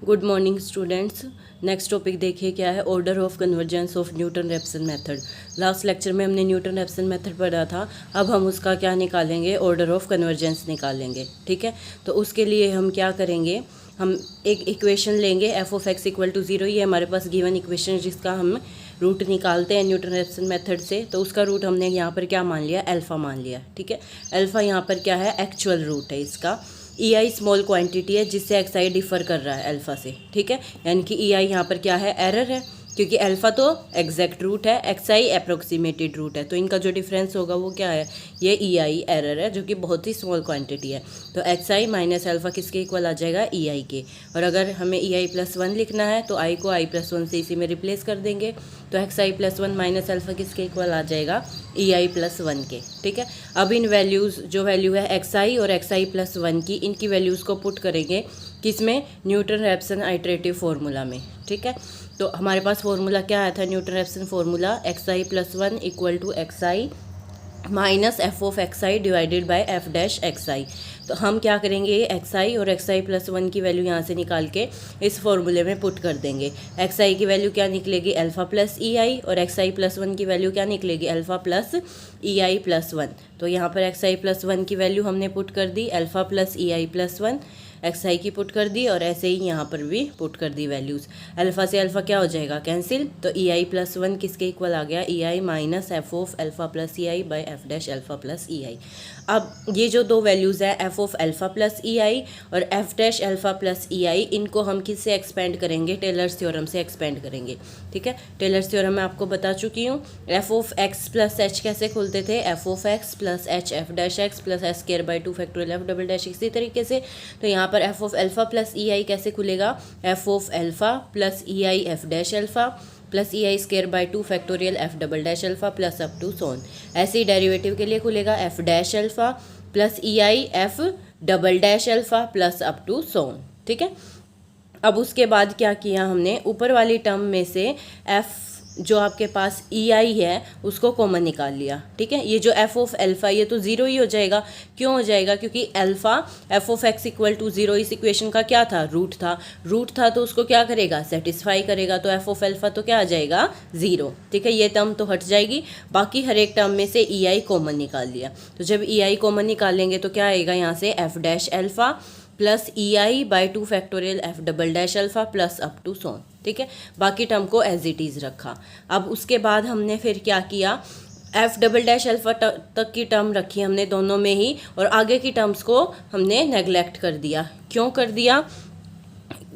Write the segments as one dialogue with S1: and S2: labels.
S1: Good morning students. Next topic देखिए क्या है, order of convergence of Newton Raphson method. Last lecture में हमने न्यूटन रैप्सन मेथड पढ़ा था, अब हम उसका क्या निकालेंगे, ऑर्डर ऑफ कन्वर्जेंस निकालेंगे। ठीक है, तो उसके लिए हम क्या करेंगे, हम एक इक्वेशन लेंगे F of X equal to 0। ये हमारे पास गिवन इक्वेशन है जिसका हम रूट निकालते हैं न्यूटन रैप्सन मेथड से। तो उसका रूट हमने यहाँ पर क्या मान लिया, अल्फ़ा मान लिया। ठीक है, अल्फ़ा यहाँ पर क्या है, एक्चुअल रूट है इसका। ई आई स्मॉल क्वांटिटी है जिससे एक्स आई डिफर कर रहा है अल्फ़ा से। ठीक है, यानी कि ई आई यहाँ पर क्या है, एरर है, क्योंकि अल्फ़ा तो एग्जैक्ट रूट है, एक्स आई अप्रोक्सीमेटेड रूट है। तो इनका जो डिफरेंस होगा वो क्या है, ये ई आई एरर है जो कि बहुत ही स्मॉल क्वांटिटी है। तो एक्स आई माइनस अल्फ़ा किसके इक्वल आ जाएगा, ई आई के। और अगर हमें ई आई प्लस 1 लिखना है तो आई को आई प्लस 1 से इसी में रिप्लेस कर देंगे। तो x i plus 1 minus alpha किसके इक्वल आ जाएगा, ई आई प्लस 1 के। ठीक है, अब इन वैल्यूज़ जो वैल्यू है एक्स आई और एक्स आई प्लस 1 की, इनकी वैल्यूज़ को पुट करेंगे किसमें, न्यूटन रैप्सन आइटरेटिव फार्मूला में। ठीक है, तो हमारे पास फार्मूला क्या आया था, Newton Raphson formula x i plus 1 equal to x i minus f of x i divided by f dash x i. तो हम क्या करेंगे, एक्स आई और एक्स आई प्लस 1 की वैल्यू यहाँ से निकाल के इस फॉर्मूले में पुट कर देंगे। एक्स आई की वैल्यू क्या निकलेगी, अल्फ़ा प्लस ई आई, और एक्स आई प्लस 1 की वैल्यू क्या निकलेगी, alpha plus e i plus 1। तो यहाँ पर एक्स आई प्लस 1 की वैल्यू हमने पुट कर दी, alpha plus e i plus 1 x आई की पुट कर दी, और ऐसे ही यहाँ पर भी पुट कर दी वैल्यूज़। अल्फ़ा से अल्फ़ा क्या हो जाएगा, कैंसिल। तो ई आई प्लस 1 किसके इक्वल आ गया, e i minus f of alpha plus e i by f dash alpha plus e i. अब ये जो दो वैल्यूज़ है f of alpha plus e i और f dash alpha plus e i, इनको हम किससे एक्सपेंड करेंगे, टेलर्स थ्योरम से एक्सपेंड करेंगे। ठीक है, टेलर्स थ्योरम मैं आपको बता चुकी हूँ। F of x plus h कैसे खुलते थे, f of x plus h f dash x plus s square by 2 factorial f double dash इसी तरीके से। तो यहाँ पर f of alpha plus e i कैसे खुलेगा, f of alpha plus e i f dash alpha plus e i square by 2 factorial f double dash alpha plus up to so on. ऐसे ही डेरिवेटिव के लिए खुलेगा f dash alpha plus e i f double dash alpha plus up to so on. ठीक है, अब उसके बाद क्या किया हमने, ऊपर वाली टर्म में से एफ जो आपके पास ई आई है उसको कॉमन निकाल लिया। ठीक है, ये जो एफ ऑफ अल्फ़ा ये तो ज़ीरो ही हो जाएगा। क्यों हो जाएगा, क्योंकि alpha F of X equal to 0 इस इक्वेशन का क्या था, रूट था तो उसको क्या करेगा, सेटिस्फाई करेगा। तो एफ ऑफ अल्फ़ा तो क्या आ जाएगा, 0। ठीक है, ये टर्म तो हट जाएगी, बाकी हर एक टर्म में से ई आई कॉमन निकाल लिया। तो जब ई आई कॉमन निकालेंगे तो क्या आएगा, यहाँ से f dash alpha plus e i by 2 factorial f double dash alpha plus up to so on. ठीक है, बाकी टर्म को एज इट इज़ रखा। अब उसके बाद हमने फिर क्या किया, एफ डबल डैश अल्फ़ा तक की टर्म रखी हमने दोनों में ही, और आगे की टर्म्स को हमने नेगलेक्ट कर दिया। क्यों कर दिया,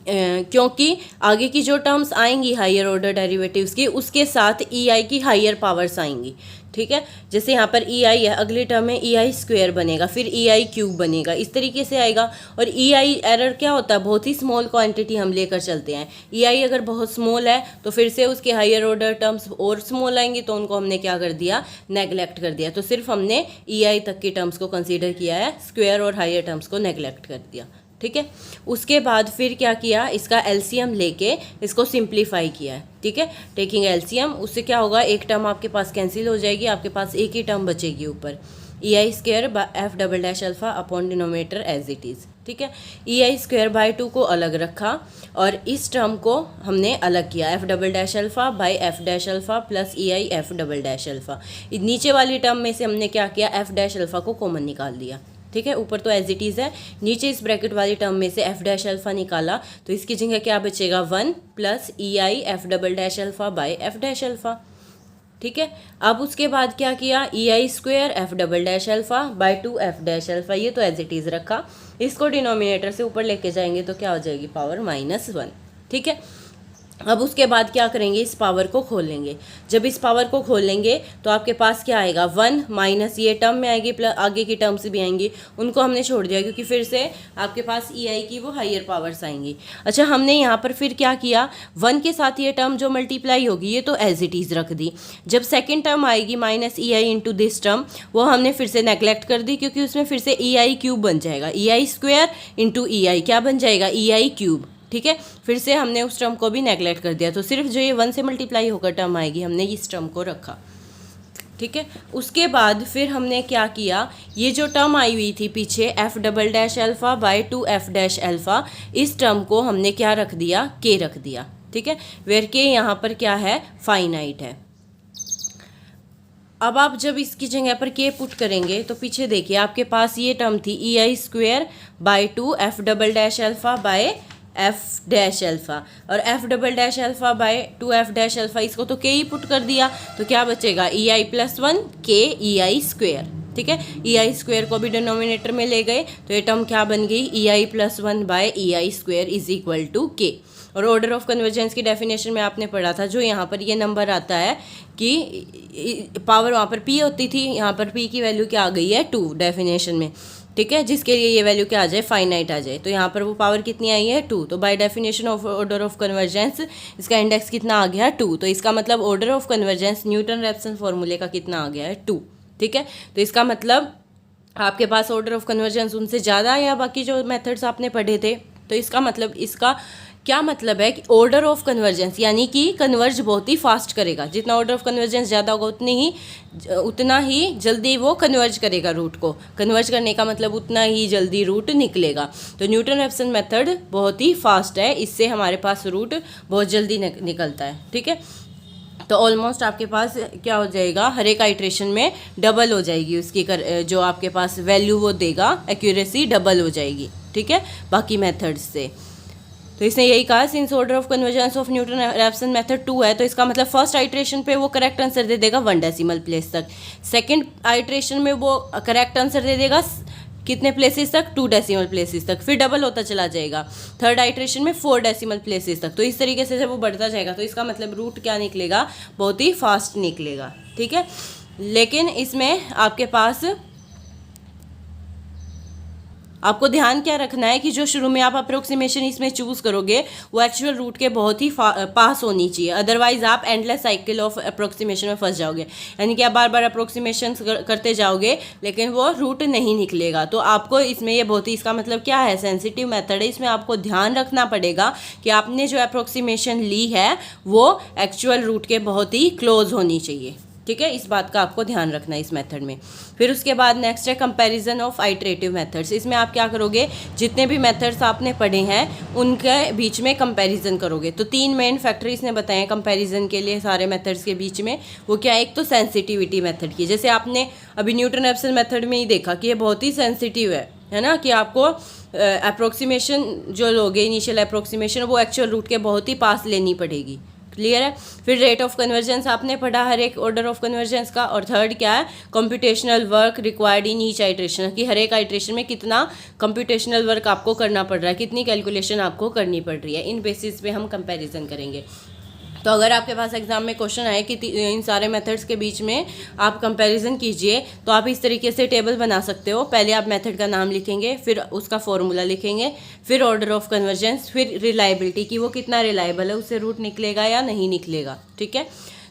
S1: क्योंकि आगे की जो टर्म्स आएंगी हायर ऑर्डर डेरिवेटिव्स की, उसके साथ ई आई की हायर पावर्स आएंगी। ठीक है, जैसे यहाँ पर ई आई है, अगली टर्म में ई आई स्क्वायर बनेगा, फिर ई आई क्यूब बनेगा, इस तरीके से आएगा। और ई आई एरर क्या होता है, बहुत ही स्मॉल क्वांटिटी हम लेकर चलते हैं। ई आई अगर बहुत स्मॉल है तो फिर से उसके हायर ऑर्डर टर्म्स और स्मॉल आएंगी, तो उनको हमने क्या कर दिया, नेगलेक्ट कर दिया। तो सिर्फ हमने ई आई तक की टर्म्स को कंसीडर किया है, स्क्वायर और हायर टर्म्स को नेगलेक्ट कर दिया। ठीक है, उसके बाद फिर क्या किया, इसका एलसीएम लेके इसको सिंप्लीफाई किया है। ठीक है, टेकिंग एलसीएम, उससे क्या होगा, एक टर्म आपके पास कैंसिल हो जाएगी, आपके पास एक ही टर्म बचेगी ऊपर, e i square by f double dash alpha upon denominator as it is. ठीक है, ई आई स्क्वायर बाई 2 को अलग रखा और इस टर्म को हमने अलग किया, F double dash alpha by f dash alpha plus e i f double dash alpha. नीचे वाली टर्म में से हमने क्या किया, एफ डैश अल्फ़ा को कॉमन निकाल दिया। ठीक है, ऊपर तो एज इट इज़ है, नीचे इस ब्रैकेट वाली टर्म में से एफ डैश अल्फ़ा निकाला तो इसकी जगह क्या बचेगा, 1 plus e i f double dash alpha by f dash alpha. ठीक है, अब उसके बाद क्या किया, e i square f double dash alpha by 2 f dash alpha, ये तो एज इट इज़ रखा। इसको डिनोमिनेटर से ऊपर लेके जाएंगे तो क्या हो जाएगी, पावर -1। ठीक है, अब उसके बाद क्या करेंगे, इस पावर को खोल लेंगे। जब इस पावर को खोल लेंगे तो आपके पास क्या आएगा, 1 माइनस ये टर्म में आएगी, प्लस आगे की टर्म्स भी आएंगी, उनको हमने छोड़ दिया क्योंकि फिर से आपके पास ई आई की वो हायर पावर्स आएंगी। अच्छा, हमने यहाँ पर फिर क्या किया, 1 के साथ ये टर्म जो मल्टीप्लाई होगी ये तो एज इट इज़ रख दी। जब सेकेंड टर्म आएगी minus E I into this term, वो हमने फिर से नेगलेक्ट कर दी क्योंकि उसमें फिर से ई आई क्यूब बन जाएगा, ई आई स्क्वायर इंटू ई आई क्या बन जाएगा, ई आई क्यूब। ठीक है, फिर से हमने उस टर्म को भी नेगलेक्ट कर दिया। तो सिर्फ जो ये 1 से मल्टीप्लाई होकर टर्म आएगी हमने इस टर्म को रखा। ठीक है। उसके बाद फिर हमने क्या किया, ये जो टर्म आई हुई थी पीछे F double dash alpha by 2f dash alpha, इस टर्म को हमने क्या रख दिया, के रख दिया। ठीक है, वेयर के यहाँ पर क्या है, फाइनाइट है। अब आप जब इसकी जगह पर के पुट करेंगे तो पीछे देखिए आपके पास ये टर्म थी e i square by 2f double dash alpha by f dash alpha, और f double dash alpha by 2f dash alpha, इसको तो के ही पुट कर दिया, तो क्या बचेगा, ई आई प्लस 1 के ई आई स्क्वेयर। ठीक है, ई आई स्क्वेयर को भी डिनोमिनेटर में ले गए तो ये टर्म क्या बन गई, e i plus 1 by e i square is equal to K. और ऑर्डर ऑफ कन्वर्जेंस की डेफिनेशन में आपने पढ़ा था, जो यहाँ पर ये नंबर आता है कि पावर वहाँ पर p होती थी, यहाँ पर p की वैल्यू क्या आ गई है, 2 डेफिनेशन में। ठीक है, जिसके लिए ये वैल्यू क्या आ जाए, फाइनाइट आ जाए, तो यहाँ पर वो पावर कितनी आई है, 2। तो by definition of order of convergence इसका इंडेक्स कितना आ गया, 2। तो इसका मतलब order of convergence Newton Raphson फॉर्मूले का कितना आ गया है, 2। ठीक है, तो इसका मतलब आपके पास ऑर्डर ऑफ कन्वर्जेंस उनसे ज़्यादा या बाकी जो मेथड्स आपने पढ़े थे, तो इसका मतलब, इसका क्या मतलब है कि ऑर्डर ऑफ कन्वर्जेंस यानी कि कन्वर्ज बहुत ही फास्ट करेगा। जितना ऑर्डर ऑफ कन्वर्जेंस ज़्यादा होगा उतना ही जल्दी वो कन्वर्ज करेगा रूट को। कन्वर्ज करने का मतलब उतना ही जल्दी रूट निकलेगा। तो न्यूटन रैप्सन मेथड बहुत ही फास्ट है, इससे हमारे पास रूट बहुत जल्दी निकलता है। ठीक है, तो ऑलमोस्ट आपके पास क्या हो जाएगा, हर एक आइट्रेशन में डबल हो जाएगी उसकी जो आपके पास वैल्यू वो देगा, एक्यूरेसी डबल हो जाएगी। ठीक है, बाकी मेथड्स से। तो इसने यही कहा, since order of convergence of Newton Raphson method 2 है, तो इसका मतलब फर्स्ट आइट्रेशन पे वो करेक्ट आंसर दे देगा 1 डेसिमल प्लेस तक, सेकंड आइट्रेशन में वो करेक्ट आंसर दे देगा कितने प्लेसेस तक, 2 डेसिमल प्लेसेस तक, फिर डबल होता चला जाएगा, थर्ड आइट्रेशन में 4 डेसिमल प्लेसेस तक। तो इस तरीके से जब वो बढ़ता जाएगा तो इसका मतलब रूट क्या निकलेगा, बहुत ही फास्ट निकलेगा। ठीक है, लेकिन इसमें आपके पास आपको ध्यान क्या रखना है कि जो शुरू में आप अप्रोक्सीमेशन इसमें चूज़ करोगे वो एक्चुअल रूट के बहुत ही पास होनी चाहिए, अदरवाइज आप एंडलेस साइकिल ऑफ अप्रोक्सीमेशन में फंस जाओगे। यानी कि आप बार बार अप्रोक्सीमेशन करते जाओगे लेकिन वो रूट नहीं निकलेगा। तो आपको इसमें ये बहुत ही, इसका मतलब क्या है, सेंसिटिव मेथड है, इसमें आपको ध्यान रखना पड़ेगा कि आपने जो अप्रोक्सीमेशन ली है वो एक्चुअल रूट के बहुत ही क्लोज होनी चाहिए। ठीक है, इस बात का आपको ध्यान रखना है इस मेथड में। फिर उसके बाद नेक्स्ट है कंपैरिजन ऑफ आइट्रेटिव मेथड्स। इसमें आप क्या करोगे, जितने भी मेथड्स आपने पढ़े हैं उनके बीच में कंपैरिजन करोगे। तो 3 मेन फैक्टर इसने बताए कंपैरिजन के लिए सारे मेथड्स के बीच में। वो क्या है, एक तो सेंसिटिविटी मेथड की, जैसे आपने अभी न्यूटन रैप्सन मेथड में ही देखा कि ये बहुत ही सेंसिटिव है ना, कि आपको अप्रोक्सीमेशन जो लोगे इनिशियल अप्रोक्सीमेशन वो एक्चुअल रूट के बहुत ही पास लेनी पड़ेगी। क्लियर है। फिर रेट ऑफ कन्वर्जेंस आपने पढ़ा हर एक ऑर्डर ऑफ कन्वर्जेंस का। और थर्ड क्या है, computational work required in each iteration, कि हर एक आइट्रेशन में कितना कंप्यूटेशनल वर्क आपको करना पड़ रहा है, कितनी कैलकुलेशन आपको करनी पड़ रही है। इन बेसिस पे हम कंपैरिजन करेंगे। तो अगर आपके पास एग्जाम में क्वेश्चन आए कि इन सारे मेथड्स के बीच में आप कंपैरिजन कीजिए, तो आप इस तरीके से टेबल बना सकते हो। पहले आप मेथड का नाम लिखेंगे, फिर उसका फॉर्मूला लिखेंगे, फिर ऑर्डर ऑफ कन्वर्जेंस, फिर रिलायबिलिटी कि वो कितना रिलायबल है, उससे रूट निकलेगा या नहीं निकलेगा। ठीक है,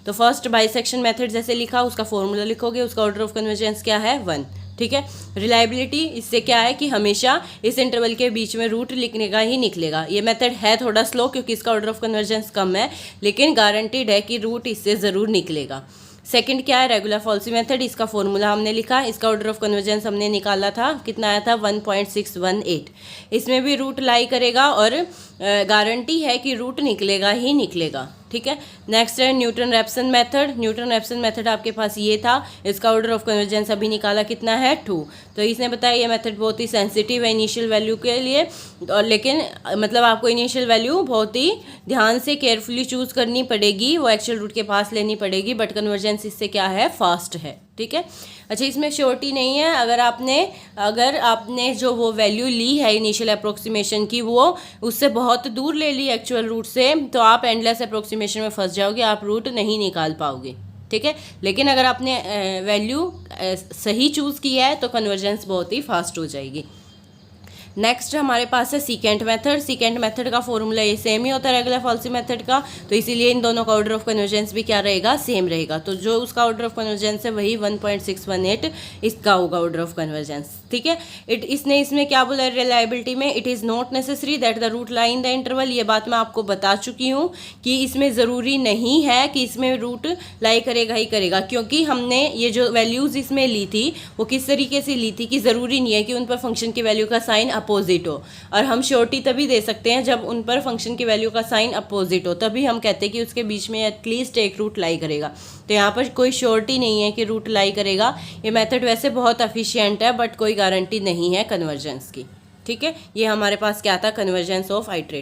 S1: तो फर्स्ट बाइसेक्शन मेथड जैसे लिखा उसका फॉर्मूला लिखोगे, उसका ऑर्डर ऑफ कन्वर्जेंस क्या है, 1। ठीक है, रिलायबिलिटी इससे क्या है कि हमेशा इस इंटरवल के बीच में रूट लिखने का ही निकलेगा। ये मेथड है थोड़ा स्लो क्योंकि इसका ऑर्डर ऑफ कन्वर्जेंस कम है, लेकिन गारंटीड है कि रूट इससे ज़रूर निकलेगा। सेकंड क्या है, रेगुलर फॉल्सी मेथड, इसका फॉर्मूला हमने लिखा, इसका ऑर्डर ऑफ कन्वर्जेंस हमने निकाला था, कितना आया था 1.618। इसमें भी रूट लाई करेगा और गारंटी है कि रूट निकलेगा ही निकलेगा। ठीक है, नेक्स्ट है Newton Raphson method. Newton Raphson method आपके पास ये था, इसका ऑर्डर ऑफ कन्वर्जेंस अभी निकाला, कितना है 2। तो इसने बताया ये मेथड बहुत ही सेंसिटिव है इनिशियल वैल्यू के लिए, और लेकिन मतलब आपको इनिशियल वैल्यू बहुत ही ध्यान से केयरफुली चूज़ करनी पड़ेगी, वो एक्चुअल रूट के पास लेनी पड़ेगी, बट कन्वर्जेंस इससे क्या है, फास्ट है। ठीक है, अच्छा इसमें श्योरिटी नहीं है, अगर आपने जो वो वैल्यू ली है इनिशियल अप्रोक्सीमेशन की वो उससे बहुत दूर ले ली एक्चुअल रूट से, तो आप एंडलेस अप्रोक्सीमेशन में फंस जाओगे, आप रूट नहीं निकाल पाओगे। ठीक है, लेकिन अगर आपने वैल्यू सही चूज़ किया है तो कन्वर्जेंस बहुत ही फास्ट हो जाएगी। नेक्स्ट हमारे पास है सीकेंट मेथड। सीकेंट मेथड का फॉर्मूला ये सेम ही होता है रेगुलर फॉल्सी मेथड का, तो इसीलिए इन दोनों का ऑर्डर ऑफ कन्वर्जेंस भी क्या रहेगा, सेम रहेगा। तो जो उसका ऑर्डर ऑफ कन्वर्जेंस है वही 1.618 इसका होगा ऑर्डर ऑफ कन्वर्जेंस, ठीक है। इसने इसमें क्या बोला है रिलायबिलिटी में, it is not necessary that the root lie in the interval. ये बात मैं आपको बता चुकी हूँ कि इसमें ज़रूरी नहीं है कि इसमें रूट लाई करेगा ही करेगा, क्योंकि हमने ये जो वैल्यूज़ इसमें ली थी वो किस तरीके से ली थी कि ज़रूरी नहीं है कि उन पर फंक्शन की वैल्यू का साइन अपोजिट हो, और हम श्योरिटी तभी दे सकते हैं जब उन पर फंक्शन की वैल्यू का साइन अपोजिट हो, तभी हम कहते हैं कि उसके बीच में एटलीस्ट एक रूट लाई करेगा। तो यहाँ पर कोई श्योरिटी नहीं है कि रूट लाई करेगा। ये मेथड वैसे बहुत एफिशिएंट है बट कोई गारंटी नहीं है कन्वर्जेंस की, ठीक है। ये हमारे पास क्या था, कन्वर्जेंस ऑफ आइट्रेट।